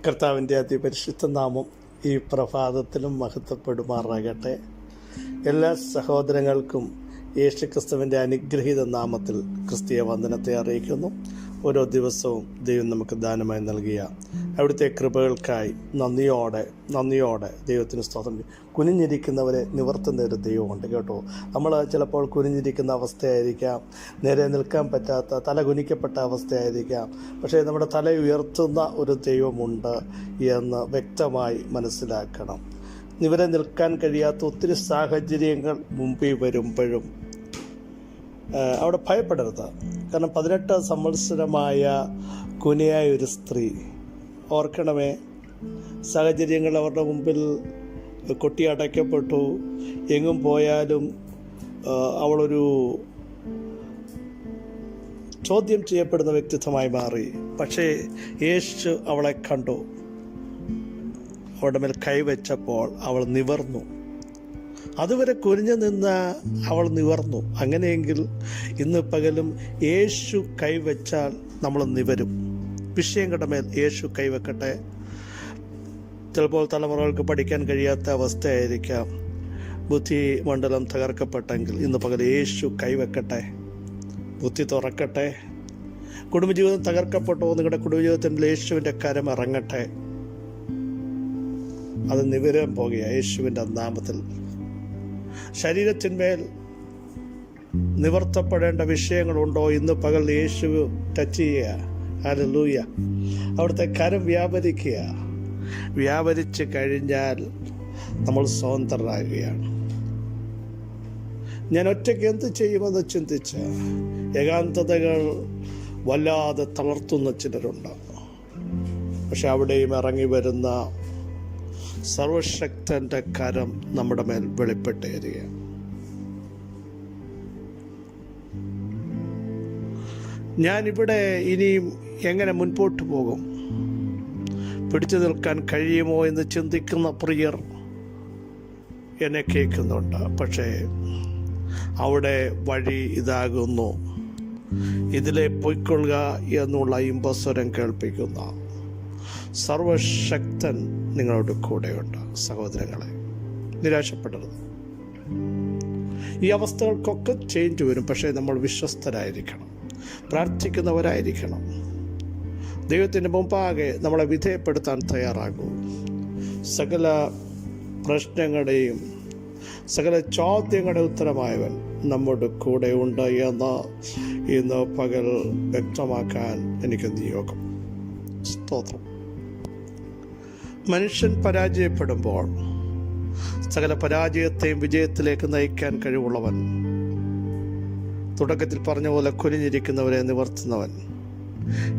കർത്താവിൻ്റെ അതിപരിശുദ്ധ നാമം ഈ പ്രഭാതത്തിലും മഹത്വപ്പെടുമാറാകട്ടെ. എല്ലാ സഹോദരങ്ങൾക്കും യേശുക്രിസ്തുവിൻ്റെ അനുഗ്രഹീത നാമത്തിൽ ക്രിസ്തീയ വന്ദനത്തെ അറിയിക്കുന്നു. ഓരോ ദിവസവും ദൈവം നമുക്ക് ദാനമായി നൽകിയ അവിടുത്തെ കൃപകൾക്കായി നന്ദിയോടെ ദൈവത്തിന് സ്തോത്രം. കുനിഞ്ഞിരിക്കുന്നവരെ നിവർത്തുന്ന ഒരു ദൈവമുണ്ട് കേട്ടോ. നമ്മൾ ചിലപ്പോൾ കുനിഞ്ഞിരിക്കുന്ന അവസ്ഥയായിരിക്കാം, നേരെ നിൽക്കാൻ പറ്റാത്ത തല കുനിക്കപ്പെട്ട അവസ്ഥയായിരിക്കാം. പക്ഷേ നമ്മുടെ തല ഉയർത്തുന്ന ഒരു ദൈവമുണ്ട് എന്ന് വ്യക്തമായി മനസ്സിലാക്കണം. ഇവരെ നിൽക്കാൻ കഴിയാത്ത ഒത്തിരി സാഹചര്യങ്ങൾ മുമ്പിൽ വരുമ്പോഴും അവിടെ ഭയപ്പെടരുത്. കാരണം 18 സംവത്സരമായ കുനിയായ ഒരു സ്ത്രീ, ഓർക്കണമേ, സാഹചര്യങ്ങൾ അവരുടെ മുമ്പിൽ കൊട്ടിയടയ്ക്കപ്പെട്ടു. എങ്ങും പോയാലും അവളൊരു ചോദ്യം ചെയ്യപ്പെടുന്ന വ്യക്തിത്വമായി മാറി. പക്ഷേ യേശു അവളെ കണ്ടു. അവളുടെ മേൽ കൈവച്ചപ്പോൾ അവൾ നിവർന്നു. അതുവരെ കുനിഞ്ഞു നിന്ന അവൾ നിവർന്നു. അങ്ങനെയെങ്കിൽ ഇന്ന് പകലും യേശു കൈവച്ചാൽ നമ്മൾ നിവരും. വിഷയങ്ങളുടെ മേൽ യേശു കൈവെക്കട്ടെ. ചിലപ്പോൾ തലമുറകൾക്ക് പഠിക്കാൻ കഴിയാത്ത അവസ്ഥയായിരിക്കാം, ബുദ്ധിമണ്ഡലം തകർക്കപ്പെട്ടെങ്കിൽ ഇന്ന് പകൽ യേശു കൈവെക്കട്ടെ, ബുദ്ധി തുറക്കട്ടെ. കുടുംബജീവിതം തകർക്കപ്പെട്ടോ, നിങ്ങളുടെ കുടുംബജീവിതത്തിൽ യേശുവിൻ്റെ കരം ഇറങ്ങട്ടെ. അത് നിവരാൻ പോകുക യേശുവിൻ്റെ നാമത്തിൽ. ശരീരത്തിന്മേൽ നിവർത്തപ്പെടേണ്ട വിഷയങ്ങളുണ്ടോ, ഇന്ന് പകൽ യേശു ടച്ച് ചെയ്യുക. ഹല്ലേലൂയ. അവിടുത്തെ കരം വ്യാപരിച്ച് കഴിഞ്ഞാൽ നമ്മൾ സ്വതന്ത്രരാകുകയാണ്. ഞാൻ ഒറ്റയ്ക്ക് എന്ത് ചെയ്യുമെന്ന് ചിന്തിച്ച് ഏകാന്തതകൾ വല്ലാതെ തളർത്തുന്ന ചിലരുണ്ട്. പക്ഷെ അവിടെയും ഇറങ്ങി വരുന്ന സർവശക്തന്റെ കരം നമ്മുടെ മേൽ വെളിപ്പെട്ടേറുക. ഞാനിവിടെ ഇനിയും എങ്ങനെ മുൻപോട്ട് പോകും, പിടിച്ചു നിൽക്കാൻ കഴിയുമോ എന്ന് ചിന്തിക്കുന്ന പ്രിയർ എന്നെ കേൾക്കുന്നുണ്ട്. പക്ഷേ അവിടെ വഴി ഇതാകുന്നു, ഇതിലെ പൊയ്ക്കൊള്ളുക എന്നുള്ള ഇമ്പസ്വരം കേൾപ്പിക്കുന്ന സർവശക്തൻ നിങ്ങളോട് കൂടെയുണ്ട്. സഹോദരങ്ങളെ, നിരാശപ്പെടരുത്. ഈ അവസ്ഥകൾക്കൊക്കെ ചേഞ്ച് വരും. പക്ഷേ നമ്മൾ വിശ്വസ്തരായിരിക്കണം, പ്രാർത്ഥിക്കുന്നവരായിരിക്കണം. ദൈവത്തിൻ്റെ മുമ്പാകെ നമ്മളെ വിധേയപ്പെടുത്താൻ തയ്യാറാകൂ. സകല പ്രശ്നങ്ങളുടെയും സകല ചോദ്യങ്ങളുടെ ഉത്തരമായവൻ നമ്മുടെ കൂടെ ഉണ്ട് എന്ന് ഇന്ന് പകൽ വ്യക്തമാക്കാൻ എനിക്ക് നിയോഗം. സ്തോത്രം. മനുഷ്യൻ പരാജയപ്പെടുമ്പോൾ സകല പരാജയത്തെയും വിജയത്തിലേക്ക് നയിക്കാൻ കഴിവുള്ളവൻ, തുടക്കത്തിൽ പറഞ്ഞ പോലെ കുനിഞ്ഞിരിക്കുന്നവരെ നിവർത്തുന്നവൻ,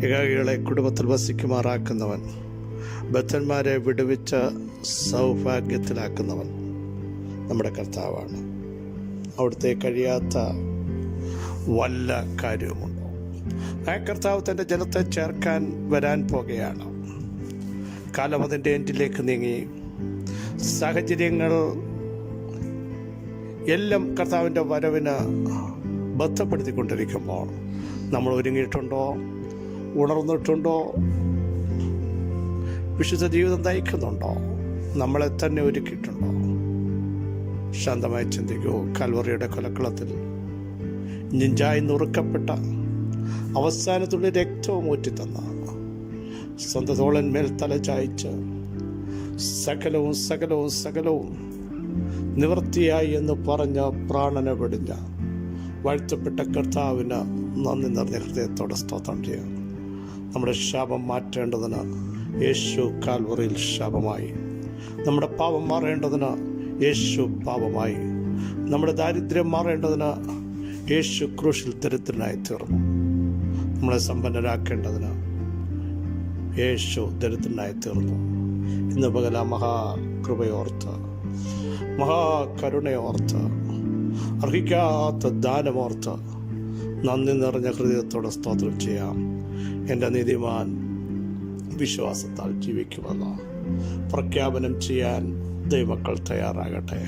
ഏകാകികളെ കുടുംബത്തിൽ വസിക്കുമാറാക്കുന്നവൻ, ബദ്ധന്മാരെ വിടുവിച്ച് സൗഭാഗ്യത്തിലാക്കുന്നവൻ നമ്മുടെ കർത്താവാണ്. അവിടുത്തെ കഴിയാത്ത വല്ല കാര്യവുമുണ്ടോ? ആ കർത്താവ് തൻ്റെ ജനത്തെ ചേർക്കാൻ വരാൻ പോകുകയാണ്. കാലം അതിൻ്റെ എൻഡിലേക്ക് നീങ്ങി, സാഹചര്യങ്ങൾ എല്ലാം കർത്താവിൻ്റെ വരവിന് ബന്ധപ്പെടുത്തിക്കൊണ്ടിരിക്കുമ്പോൾ നമ്മൾ ഒരുങ്ങിയിട്ടുണ്ടോ? ഉണർന്നിട്ടുണ്ടോ? വിശുദ്ധ ജീവിതം നയിക്കുന്നുണ്ടോ? നമ്മളെ തന്നെ ഒരുക്കിയിട്ടുണ്ടോ? ശാന്തമായി ചിന്തിക്കൂ. കൽവറിയുടെ കൊലക്കളത്തിൽ നെഞ്ചായി നുറുക്കപ്പെട്ട അവസാനത്തുള്ള രക്തവും ഊറ്റിത്തന്ന സ്വന്തം തോളന്മേൽ തല ചായ്ച്ച് സകലവും നിവൃത്തിയായി എന്ന് പറഞ്ഞ പ്രാണനെ വെടിഞ്ഞ വാഴ്ത്തപ്പെട്ട കർത്താവിന് നന്ദി നിറഞ്ഞ ഹൃദയത്തോടെ സ്തോത്രം ചെയ്യാം. നമ്മുടെ ശാപം മാറ്റേണ്ടതിന് യേശു കാൽവറിയിൽ ശാപമായി, നമ്മുടെ പാപം മാറേണ്ടതിന് യേശു പാപമായി, നമ്മുടെ ദാരിദ്ര്യം മാറേണ്ടതിന് യേശു ക്രൂശിൽ ദരിദ്രനായി തീർന്നു, നമ്മളെ സമ്പന്നരാക്കേണ്ടതിന് യേശു ദരിദ്രനായി തീർന്നു. ഇന്ന് പകൽ ആ മഹാകൃപയോർത്ത്, മഹാകരുണയോർത്ത്, അർഹിക്കാത്ത ദാനമോർത്ത് നന്ദി നിറഞ്ഞ ഹൃദയത്തോടെ സ്തോത്രം ചെയ്യാം. എൻ്റെ നീതിമാൻ വിശ്വാസത്താൽ ജീവിക്കുമെന്ന് പ്രഖ്യാപനം ചെയ്യാൻ ദൈവമക്കൾ തയ്യാറാകട്ടെ.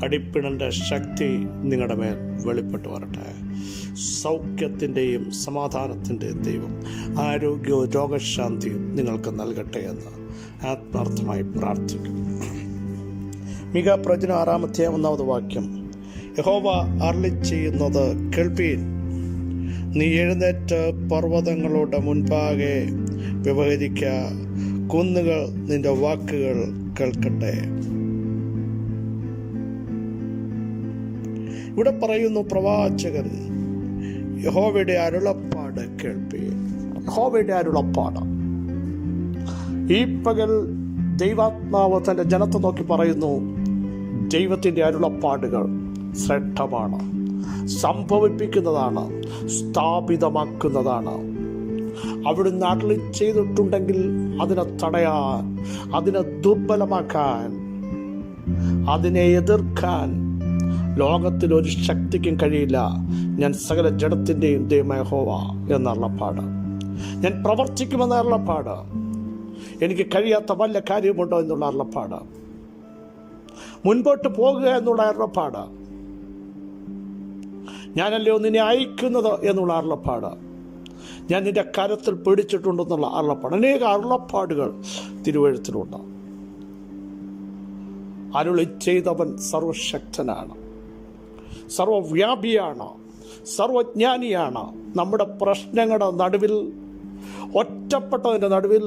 അടിപ്പിണൻ്റെ ശക്തി നിങ്ങളുടെ മേൽ വെളിപ്പെട്ട് വരട്ടെ. സൗഖ്യത്തിൻ്റെയും സമാധാനത്തിൻ്റെയും ദൈവം ആരോഗ്യവും രോഗശാന്തിയും നിങ്ങൾക്ക് നൽകട്ടെ എന്ന് ആത്മാർത്ഥമായി പ്രാർത്ഥിക്കുന്നു. മിക പ്രവചനം 6-1 യഹോവ അരുളിച്ചെയ്യുന്നത് കേൾപ്പീൻ. നീ എഴുന്നേറ്റ് പർവ്വതങ്ങളുടെ മുൻപാകെ വ്യവഹരിക്ക, കുന്നുകൾ നിന്റെ വാക്കുകൾ കേൾക്കട്ടെ. ഇവിടെ പറയുന്നു പ്രവാചകൻ, യഹോവയുടെ അരുളപ്പാട് കേൾപ്പീൻ. യഹോവയുടെ അരുളപ്പാട്. ഈ പകൽ ദൈവാത്മാവ് തൻ്റെ ജനത്തെ നോക്കി പറയുന്നു, ദൈവത്തിൻ്റെ അരുളപ്പാടുകൾ ശ്രേഷ്ഠമാണ്, സംഭവിപ്പിക്കുന്നതാണ്, സ്ഥാപിതമാക്കുന്നതാണ്. അവിടുന്ന് അരുളി ചെയ്തിട്ടുണ്ടെങ്കിൽ അതിനെ തടയാൻ, അതിനെ ദുർബലമാക്കാൻ, അതിനെ എതിർക്കാൻ ലോകത്തിലൊരു ശക്തിക്കും കഴിയില്ല. ഞാൻ സകല ജഡത്തിൻ്റെയും ദൈവമായ യഹോവ എന്ന അരുളപ്പാട്, ഞാൻ പ്രവർത്തിക്കുമെന്ന അരുളപ്പാട്, എനിക്ക് കഴിയാത്ത വല്ല കാര്യമുണ്ടോ എന്നുള്ള അരുളപ്പാട്, മുൻപോട്ട് പോകുക എന്നുള്ള അരുളപ്പാട്, ഞാനല്ലയോ നിന്നെ അയക്കുന്നത് എന്നുള്ള അരുളപ്പാട്, ഞാൻ നിന്റെ കരത്തിൽ പിടിച്ചിട്ടുണ്ടെന്നുള്ള അരുളപ്പാട്. അനേക അരുളപ്പാടുകൾ തിരുവെഴുത്തിലുണ്ട്. അരുളി ചെയ്തവൻ സർവശക്തനാണ്, സർവവ്യാപിയാണ്, സർവജ്ഞാനിയാണ്. നമ്മുടെ പ്രശ്നങ്ങളുടെ നടുവിൽ, ഒറ്റപ്പെട്ടതിൻ്റെ നടുവിൽ,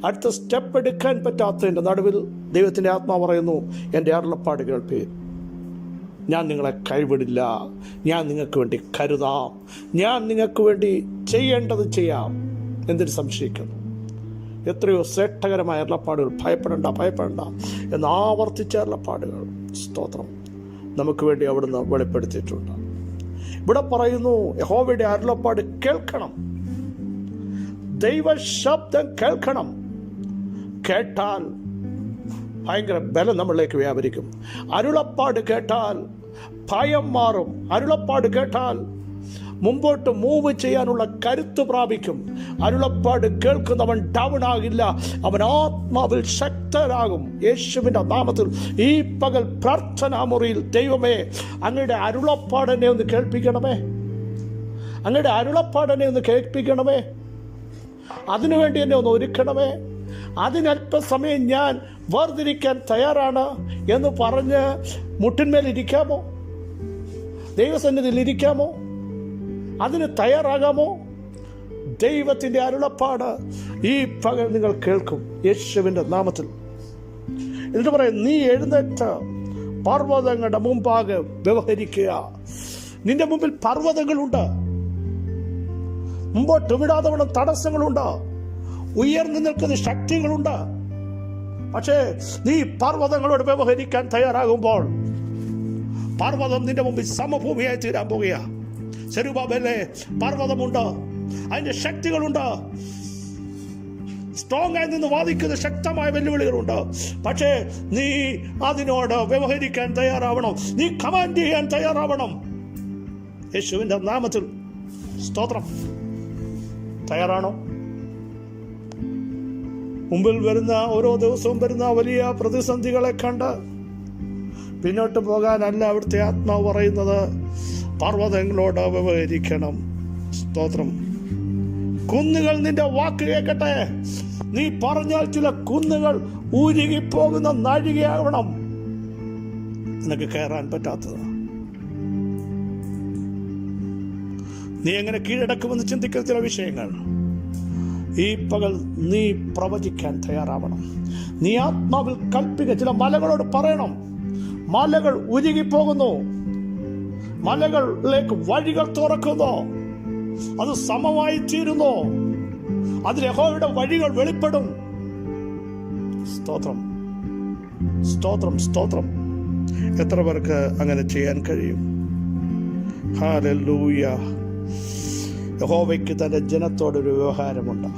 അടുത്ത സ്റ്റെപ്പ് എടുക്കാൻ പറ്റാത്തതിൻ്റെ നടുവിൽ ദൈവത്തിൻ്റെ ആത്മാവ് പറയുന്നു, എൻ്റെ അരുളപ്പാട് കേൾപ്പീൻ. ഞാൻ നിങ്ങളെ കൈവിടില്ല, ഞാൻ നിങ്ങൾക്ക് വേണ്ടി കരുതാം, ഞാൻ നിങ്ങൾക്ക് വേണ്ടി ചെയ്യേണ്ടത് ചെയ്യാം. എന്തിന് സംശയിക്കുന്നു? എത്രയോ ശ്രേഷ്ഠകരമായ അരുളപ്പാടുകൾ. ഭയപ്പെടേണ്ട എന്ന് ആവർത്തിച്ച അരുളപ്പാടുകൾ, സ്തോത്രം, നമുക്ക് വേണ്ടി അവിടുന്ന് വെളിപ്പെടുത്തിയിട്ടുണ്ട്. ഇവിടെ പറയുന്നു, യഹോവയുടെ അരുളപ്പാട് കേൾക്കണം, ദൈവശബ്ദം കേൾക്കണം. കേട്ടാൽ ഭയങ്കര ബലം നമ്മളിലേക്ക് വ്യാപരിക്കും. അരുളപ്പാട് കേട്ടാൽ ഭയം മാറും. അരുളപ്പാട് കേട്ടാൽ മുമ്പോട്ട് മൂവ് ചെയ്യാനുള്ള കരുത്ത് പ്രാപിക്കും. അരുളപ്പാട് കേൾക്കുന്നവൻ ഡൗൺ ആകില്ല, അവൻ ആത്മാവിൽ ശക്തരാകും. യേശുവിൻ്റെ നാമത്തിൽ ഈ പകൽ പ്രാർത്ഥനാ മുറിയിൽ, ദൈവമേ, അങ്ങയുടെ അരുളപ്പാടനെ ഒന്ന് കേൾപ്പിക്കണമേ, അങ്ങയുടെ അരുളപ്പാടനെ ഒന്ന് കേൾപ്പിക്കണമേ, അതിനുവേണ്ടി എന്നെ ഒന്ന് ഒരുക്കണമേ, അതിനല്പസമയം ഞാൻ വേർതിരിക്കാൻ തയ്യാറാണ് എന്ന് പറഞ്ഞ് മുട്ടിന്മേലിരിക്കാമോ? ദൈവസന്നിധിയിൽ ഇരിക്കാമോ? അതിന് തയ്യാറാകാമോ? ദൈവത്തിൻ്റെ അരുളപ്പാട് ഈ പകൽ നിങ്ങൾ കേൾക്കും യേശുവിൻ്റെ നാമത്തിൽ. എന്നിട്ട് പറയും, നീ എഴുന്നേറ്റ് പർവ്വതങ്ങളുടെ മുമ്പാകെ വ്യവഹരിക്കുക. നിന്റെ മുമ്പിൽ പർവ്വതങ്ങളുണ്ട്, മുമ്പോട്ട് വിടാതെ തടസ്സങ്ങളുണ്ട്, ഉയർന്നു നിൽക്കുന്ന ശക്തികളുണ്ട്. പക്ഷേ നീ പർവ്വതങ്ങളോട് വ്യവഹരിക്കാൻ തയ്യാറാകുമ്പോൾ പർവ്വതം നിന്റെ മുമ്പിൽ സമഭൂമിയായി തീരാൻ പോകുക. സെരുബാബേലേ, പർവ്വതമുണ്ട്, അതിന്റെ ശക്തികളുണ്ട്, സ്ട്രോങ് ആയി നിന്ന് വാദിക്കുന്ന ശക്തമായ വെല്ലുവിളികളുണ്ട്. പക്ഷേ നീ അതിനോട് വ്യവഹരിക്കാൻ തയ്യാറാവണം, നീ കമാൻഡ് ചെയ്യാൻ തയ്യാറാവണം. യേശുവിൻ്റെ നാമത്തിൽ സ്തോത്രം. തയ്യാറാണോ? മുമ്പിൽ വരുന്ന, ഓരോ ദിവസവും വരുന്ന വലിയ പ്രതിസന്ധികളെ കണ്ട് പിന്നോട്ട് പോകാനല്ല അവിടുത്തെ ആത്മാവ് പറയുന്നത്. പർവ്വതങ്ങളോട് വ്യവഹരിക്കണം. സ്തോത്രം. കുന്നുകൾ നിന്റെ വാക്ക് കേൾക്കട്ടെ. നീ പറഞ്ഞാൽ ചില കുന്നുകൾ ഉരുകിപ്പോകുന്ന നാഴികയാവണം. നിനക്ക് കയറാൻ പറ്റാത്തത്. നീ എങ്ങനെ കീഴടക്കുമെന്ന് ചിന്തിക്കുന്ന ചില വിഷയങ്ങൾ ഈ പകൽ നീ പ്രവചിക്കാൻ തയ്യാറാവണം. നീ ആത്മാവിൽ കൽപ്പിക്കുക. ചില മലകളോട് പറയണം, മലകൾ ഉരുകിപ്പോകുന്നു, മലകളിലേക്ക് വഴികൾ തുറക്കുന്നു, അത് സമമായി തീരുന്നു, അതിൽ യഹോവയുടെ വഴികൾ വെളിപ്പെടും. സ്തോത്രം, സ്തോത്രം, സ്തോത്രം. എത്ര പേർക്ക് അങ്ങനെ ചെയ്യാൻ കഴിയും? ഹല്ലേലൂയ. യഹോവയ്ക്ക് തന്റെ ജനത്തോടൊരു വ്യവഹാരമുണ്ട്.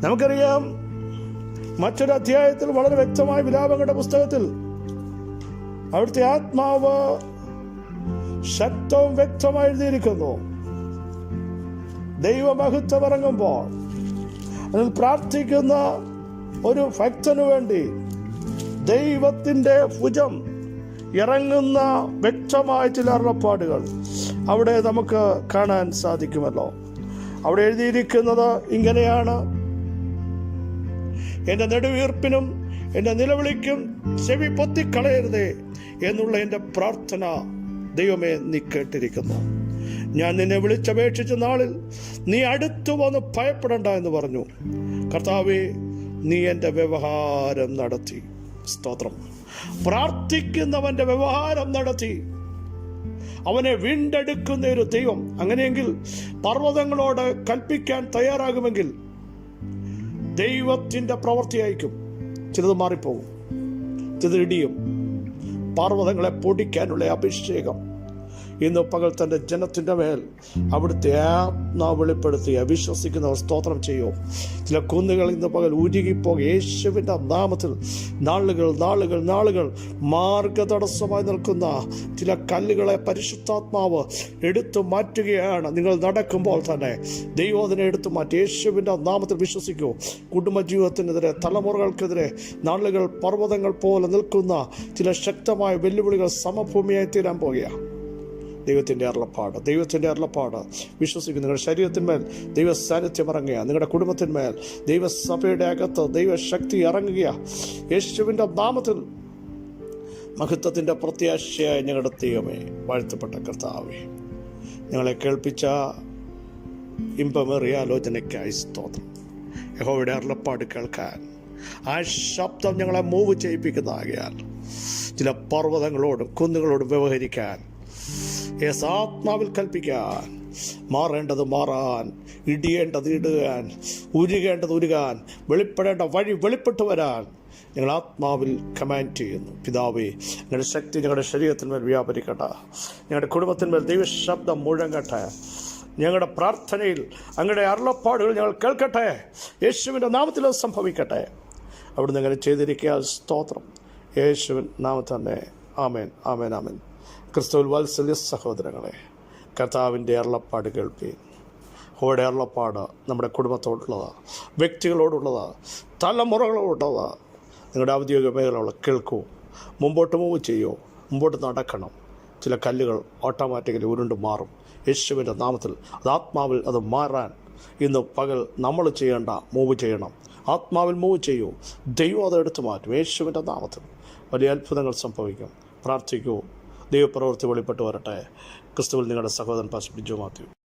നമുക്കറിയാം, മറ്റൊരു അധ്യായത്തിൽ വളരെ വ്യക്തമായ വിലാപങ്ങളുടെ പുസ്തകത്തിൽ അവിടുത്തെ ആത്മാവ് ശക്തവും വ്യക്തമായി എഴുതിയിരിക്കുന്നു. ദൈവമഹത്വം ഇറങ്ങുമ്പോൾ അതിൽ പ്രാർത്ഥിക്കുന്ന ഒരു ഭക്തനു വേണ്ടി ദൈവത്തിൻ്റെ ഭുജം ഇറങ്ങുന്ന വ്യക്തമായ ചില അരുളപ്പാടുകൾ അവിടെ നമുക്ക് കാണാൻ സാധിക്കുമല്ലോ. അവിടെ എഴുതിയിരിക്കുന്നത് ഇങ്ങനെയാണ്: എൻ്റെ നെടുവീർപ്പിനും എൻ്റെ നിലവിളിക്കും ചെവി പൊത്തിക്കളയരുതേ എന്നുള്ള എൻ്റെ പ്രാർത്ഥന ദൈവമേ നീ കേട്ടിരിക്കുന്നു. ഞാൻ നിന്നെ വിളിച്ചപേക്ഷിച്ച നാളിൽ നീ അടുത്തു വന്ന് ഭയപ്പെടേണ്ട എന്ന് പറഞ്ഞു. കർത്താവേ, നീ എൻ്റെ വ്യവഹാരം നടത്തി. സ്തോത്രം. പ്രാർത്ഥിക്കുന്നവൻ്റെ വ്യവഹാരം നടത്തി അവനെ വീണ്ടെടുക്കുന്ന ഒരു ദൈവം. അങ്ങനെയെങ്കിൽ പർവ്വതങ്ങളോട് കൽപ്പിക്കാൻ തയ്യാറാകുമെങ്കിൽ ദൈവത്തിൻ്റെ പ്രവൃത്തി അയക്കും. ചിലത് മാറിപ്പോകും, ചിലത് ഇടിയും. പർവ്വതങ്ങളെ പൊടിക്കാനുള്ള അഭിഷേകം ഇന്ന് പകൽ തൻ്റെ ജനത്തിൻ്റെ മേൽ അവിടുത്തെ ആത്മാവ് വെളിപ്പെടുത്തി വിശ്വസിക്കുന്നവർ സ്തോത്രം ചെയ്യും. ചില കുന്നുകൾ ഇന്ന് പകൽ ഉരുകിപ്പോകും യേശുവിൻ്റെ നാമത്തിൽ. നാളുകൾ മാർഗതടസ്സമായി നിൽക്കുന്ന ചില കല്ലുകളെ പരിശുദ്ധാത്മാവ് എടുത്തു മാറ്റുകയാണ്. നിങ്ങൾ നടക്കുമ്പോൾ തന്നെ ദൈവം അതിനെ എടുത്തു മാറ്റി. യേശുവിൻ്റെ നാമത്തിൽ വിശ്വസിക്കൂ. കുടുംബജീവിതത്തിനെതിരെ, തലമുറകൾക്കെതിരെ നാളുകൾ പർവ്വതങ്ങൾ പോലെ നിൽക്കുന്ന ചില ശക്തമായ വെല്ലുവിളികൾ സമഭൂമിയായി തീരാൻ പോകുകയാണ്. ദൈവത്തിൻ്റെ അരുളപ്പാട് വിശ്വസിക്കും. നിങ്ങളുടെ ശരീരത്തിന്മേൽ ദൈവ സാന്നിധ്യം ഇറങ്ങുക. നിങ്ങളുടെ കുടുംബത്തിന്മേൽ ദൈവസഭയുടെ അകത്ത് ദൈവശക്തി ഇറങ്ങുക. യേശുവിൻ്റെ നാമത്തിൽ മഹത്വത്തിൻ്റെ പ്രത്യാശയായ ഞങ്ങളുടെ ദൈവമേ, വാഴ്ത്തപ്പെട്ട കർത്താവേ, ഞങ്ങളെ കേൾപ്പിച്ച ഇമ്പമേറിയ ആലോചനയ്ക്കായി സ്തോത്രം. യഹോവയുടെ അരുളപ്പാട് കേൾക്കാൻ ആ ശബ്ദം ഞങ്ങളെ മൂവ് ചെയ്യിപ്പിക്കുന്നതാകിയാൽ ചില പർവ്വതങ്ങളോടും കുന്നുകളോടും വ്യവഹരിക്കാൻ ആത്മാവിൽ കൽപ്പിക്കാൻ, മാറേണ്ടത് മാറാൻ, ഇടിയേണ്ടത് ഇടുവാൻ, ഉരുകേണ്ടത് ഉരുകാൻ, വെളിപ്പെടേണ്ട വഴി വെളിപ്പെട്ടു വരാൻ ഞങ്ങൾ ആത്മാവിൽ കമാൻഡ് ചെയ്യുന്നു. പിതാവേ, ഞങ്ങളുടെ ശക്തി ഞങ്ങളുടെ ശരീരത്തിന്മേൽ വ്യാപരിക്കട്ടെ. ഞങ്ങളുടെ കുടുംബത്തിന്മേൽ ദൈവശബ്ദം മുഴങ്ങട്ടെ. ഞങ്ങളുടെ പ്രാർത്ഥനയിൽ അങ്ങയുടെ അരുളപ്പാടുകൾ ഞങ്ങൾ കേൾക്കട്ടെ. യേശുവിൻ്റെ നാമത്തിൽ അത് സംഭവിക്കട്ടെ. അവിടുന്ന് അങ്ങനെ ചെയ്തിരിക്കുക. സ്തോത്രം. യേശുവിൻ നാമത്തിൽ തന്നെ. ആമേൻ, ആമേൻ, ആമേൻ. ക്രിസ്തുവിൽ വാത്സല്യ സഹോദരങ്ങളെ, കർത്താവിൻ്റെ അരുളപ്പാട് കേൾപ്പീൻ. ഹോയുടെ അരുളപ്പാട് നമ്മുടെ കുടുംബത്തോടുള്ളതാണ്, വ്യക്തികളോടുള്ളതാണ്, തലമുറകളോടുള്ളതാണ്. നിങ്ങളുടെ ഔദ്യോഗിക മേഖലകൾ കേൾക്കൂ. മുമ്പോട്ട് മൂവ് ചെയ്യൂ. മുമ്പോട്ട് നടക്കണം. ചില കല്ലുകൾ ഓട്ടോമാറ്റിക്കലി ഉരുണ്ട് മാറും. യേശുവിൻ്റെ നാമത്തിൽ അത് ആത്മാവിൽ അത് മാറാൻ ഇന്ന് പകൽ നമ്മൾ മൂവ് ചെയ്യണം. ആത്മാവിൽ മൂവ് ചെയ്യൂ. ദൈവം അത് എടുത്തു മാറ്റും. യേശുവിൻ്റെ നാമത്തിൽ വലിയ അത്ഭുതങ്ങൾ സംഭവിക്കും. പ്രാർത്ഥിക്കൂ. ദൈവപ്രവൃത്തി വെളിപ്പെട്ട് വരട്ടെ. ക്രിസ്തുവിൽ നിങ്ങളുടെ സഹോദരൻ പാസ്റ്റർ ബിജു മാത്യു.